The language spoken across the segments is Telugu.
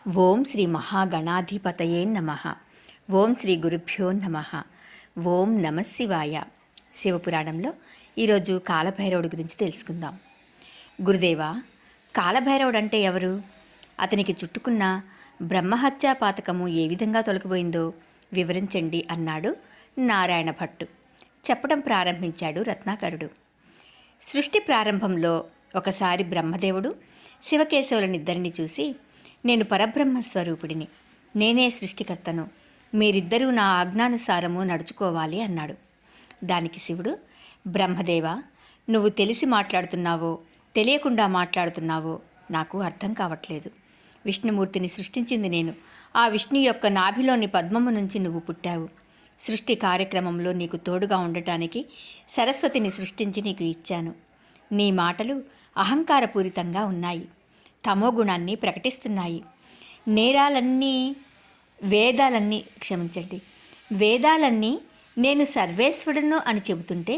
ఓం శ్రీ మహాగణాధిపతయే నమః. ఓం శ్రీ గురుభ్యో నమః. ఓం నమశివాయ. శివపురాణంలో ఈరోజు కాలభైరవుడి గురించి తెలుసుకుందాం. గురుదేవా, కాలభైరవుడు అంటే ఎవరు? అతనికి చుట్టుకున్న బ్రహ్మహత్యా పాతకము ఏ విధంగా తొలగిపోయిందో వివరించండి అన్నాడు నారాయణ భట్టు. చెప్పడం ప్రారంభించాడు రత్నాకరుడు. సృష్టి ప్రారంభంలో ఒకసారి బ్రహ్మదేవుడు శివకేశవులనిద్దరిని చూసి, నేను పరబ్రహ్మ స్వరూపుడిని, నేనే సృష్టికర్తను, మీరిద్దరూ నా ఆజ్ఞానుసారము నడుచుకోవాలి అన్నాడు. దానికి శివుడు, బ్రహ్మదేవ, నువ్వు తెలిసి మాట్లాడుతున్నావో తెలియకుండా మాట్లాడుతున్నావో నాకు అర్థం కావట్లేదు. విష్ణుమూర్తిని సృష్టించింది నేను. ఆ విష్ణు యొక్క నాభిలోని పద్మము నుంచి నువ్వు పుట్టావు. సృష్టి కార్యక్రమంలో నీకు తోడుగా ఉండటానికి సరస్వతిని సృష్టించి నీకు ఇచ్చాను. నీ మాటలు అహంకారపూరితంగా ఉన్నాయి, తమోగుణాన్ని ప్రకటిస్తున్నాయి. వేదాలన్నీ నేను సర్వేశ్వరుడును అని చెబుతుంటే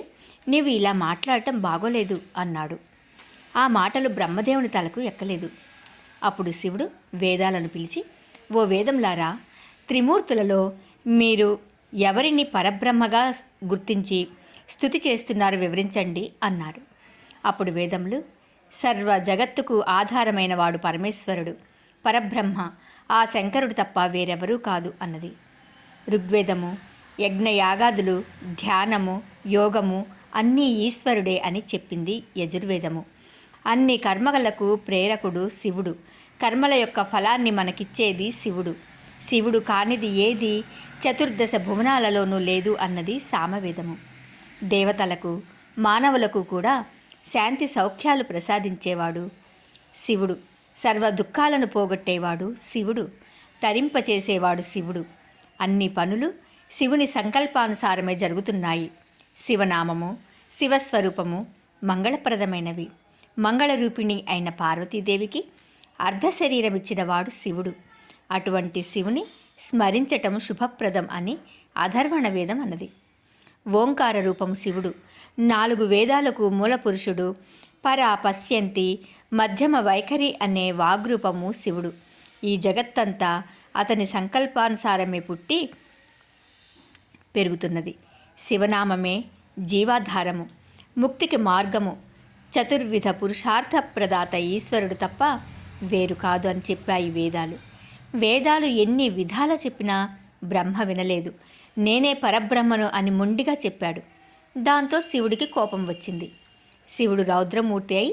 నీవు ఇలా మాట్లాడటం బాగోలేదు అన్నాడు. ఆ మాటలు బ్రహ్మదేవుని తలకు ఎక్కలేదు. అప్పుడు శివుడు వేదాలను పిలిచి, ఓ వేదంలారా, త్రిమూర్తులలో మీరు ఎవరిని పరబ్రహ్మగా గుర్తించి స్తుతి చేస్తున్నారో వివరించండి అన్నారు. అప్పుడు వేదములు, సర్వ జగత్తుకు ఆధారమైన వాడు పరమేశ్వరుడు, పరబ్రహ్మ, ఆ శంకరుడు తప్ప వేరెవరూ కాదు అన్నది. ఋగ్వేదము యజ్ఞయాగాదులు, ధ్యానము, యోగము అన్నీ ఈశ్వరుడే అని చెప్పింది యజుర్వేదము. అన్ని కర్మలకు ప్రేరకుడు శివుడు, కర్మల యొక్క ఫలాన్ని మనకిచ్చేది శివుడు. శివుడు కానిది ఏది చతుర్దశ భువనాలలోనూ లేదు అన్నది సామవేదము. దేవతలకు, మానవులకు కూడా శాంతి సౌఖ్యాలు ప్రసాదించేవాడు శివుడు, సర్వ దుఃఖాలను పోగొట్టేవాడు శివుడు, తరింపచేసేవాడు శివుడు. అన్ని పనులు శివుని సంకల్పానుసారమే జరుగుతున్నాయి. శివనామము, శివస్వరూపము మంగళప్రదమైనవి. మంగళరూపిణి అయిన పార్వతీదేవికి అర్ధశరీరమిచ్చినవాడు శివుడు. అటువంటి శివుని స్మరించటం శుభప్రదం అని అధర్వణ వేదం అన్నది. ఓంకార రూపము శివుడు, 4 వేదాలకు మూలపురుషుడు. పరా పశ్యంతి, మధ్యమ వైఖరి అనే వాగ్రూపము శివుడు. ఈ జగత్తంతా అతని సంకల్పానుసారమే పుట్టి పెరుగుతున్నది. శివనామమే జీవాధారము, ముక్తికి మార్గము. చతుర్విధ పురుషార్థ ప్రదాత ఈశ్వరుడు తప్ప వేరు కాదు అని చెప్పాయి వేదాలు. వేదాలు ఎన్ని విధాల చెప్పినా బ్రహ్మ వినలేదు. నేనే పరబ్రహ్మను అని మొండిగా చెప్పాడు. దాంతో శివుడికి కోపం వచ్చింది. శివుడు రౌద్రమూర్తి అయి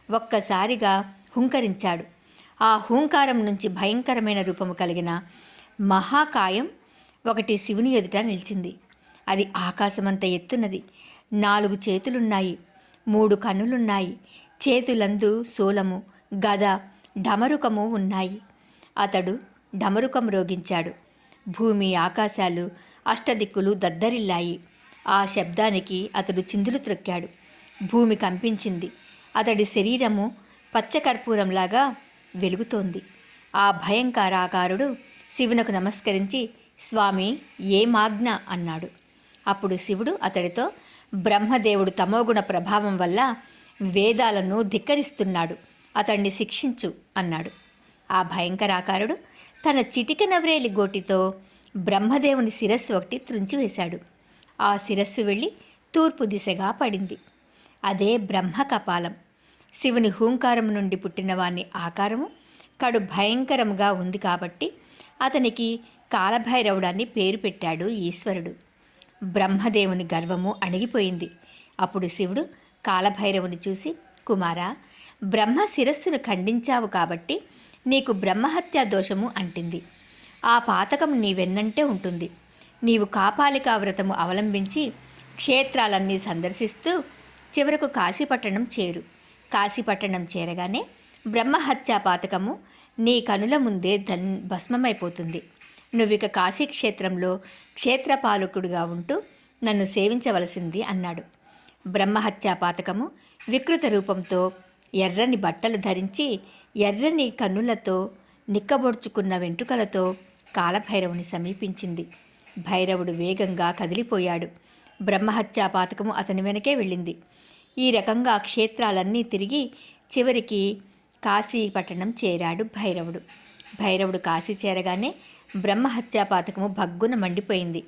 ఒక్కసారిగా హుంకరించాడు. ఆ హూంకారం నుంచి భయంకరమైన రూపము కలిగిన మహాకాయం ఒకటి శివుని ఎదుట నిలిచింది. అది ఆకాశమంత ఎత్తున్నది. 4 చేతులున్నాయి, 3 కన్నులున్నాయి. చేతులందు శూలము, గద, డమరుకము ఉన్నాయి. అతడు డమరుకం రోగించాడు. భూమి, ఆకాశాలు, అష్టదిక్కులు దద్దరిల్లాయి. ఆ శబ్దానికి అతడు చిందులు త్రొక్కాడు. భూమి కంపించింది. అతడి శరీరము పచ్చకర్పూరంలాగా వెలుగుతోంది. ఆ భయంకరాకారుడు శివునకు నమస్కరించి, స్వామి, ఏమాజ్ఞ అన్నాడు. అప్పుడు శివుడు అతడితో, బ్రహ్మదేవుడు తమోగుణ ప్రభావం వల్ల వేదాలను ధిక్కరిస్తున్నాడు, అతన్ని శిక్షించు అన్నాడు. ఆ భయంకరాకారుడు తన చిటికెన వ్రేలి గోటితో బ్రహ్మదేవుని శిరస్సు ఒకటి త్రుంచివేశాడు. ఆ శిరస్సు వెళ్ళి తూర్పు దిశగా పడింది. అదే బ్రహ్మ కపాలం. శివుని హూంకారం నుండి పుట్టిన వాని ఆకారము కడు భయంకరముగా ఉంది కాబట్టి అతనికి కాలభైరవుడాన్ని పేరు పెట్టాడు ఈశ్వరుడు. బ్రహ్మదేవుని గర్వము అణిగిపోయింది. అప్పుడు శివుడు కాలభైరవుని చూసి, కుమారా, బ్రహ్మ శిరస్సును ఖండించావు కాబట్టి నీకు బ్రహ్మహత్యా దోషము అంటింది. ఆ పాతకం నీవెన్నంటే ఉంటుంది. నీవు కాపాలికా వ్రతము అవలంబించి క్షేత్రాలన్నీ సందర్శిస్తూ చివరకు కాశీపట్టణం చేరు. కాశీపట్టణం చేరగానే బ్రహ్మహత్యా పాతకము నీ కనుల ముందే భస్మమైపోతుంది. నువ్విక కాశీక్షేత్రంలో క్షేత్రపాలకుడిగా ఉంటూ నన్ను సేవించవలసింది అన్నాడు. బ్రహ్మహత్యా పాతకము వికృత రూపంతో ఎర్రని బట్టలు ధరించి ఎర్రని కన్నులతో నిక్కబొడుచుకున్న వెంట్రుకలతో కాలభైరవుని సమీపించింది. భైరవుడు వేగంగా కదిలిపోయాడు. బ్రహ్మహత్యా పాతకము అతని వెనకే వెళ్ళింది. ఈ రకంగా క్షేత్రాలన్నీ తిరిగి చివరికి కాశీపట్టణం చేరాడు భైరవుడు. భైరవుడు కాశీ చేరగానే బ్రహ్మహత్యాపాతకము భగ్గున మండిపోయింది.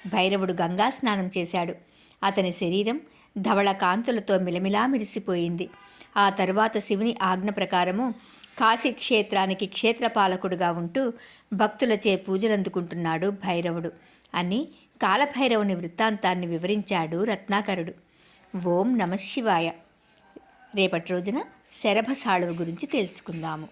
భైరవుడు గంగా స్నానం చేశాడు. అతని శరీరం ధవళ కాంతులతో మిలమిలా మెరిసిపోయింది. ఆ తరువాత శివుని ఆజ్ఞ ప్రకారము కాశీ క్షేత్రానికి క్షేత్రపాలకుడుగా ఉంటూ భక్తులచే పూజలందుకుంటున్నాడు భైరవుడు అని కాలభైరవుని వృత్తాంతాన్ని వివరించాడు రత్నాకరుడు. ఓం నమః శివాయ. రేపటి రోజున శరభసాళువు గురించి తెలుసుకుందాము.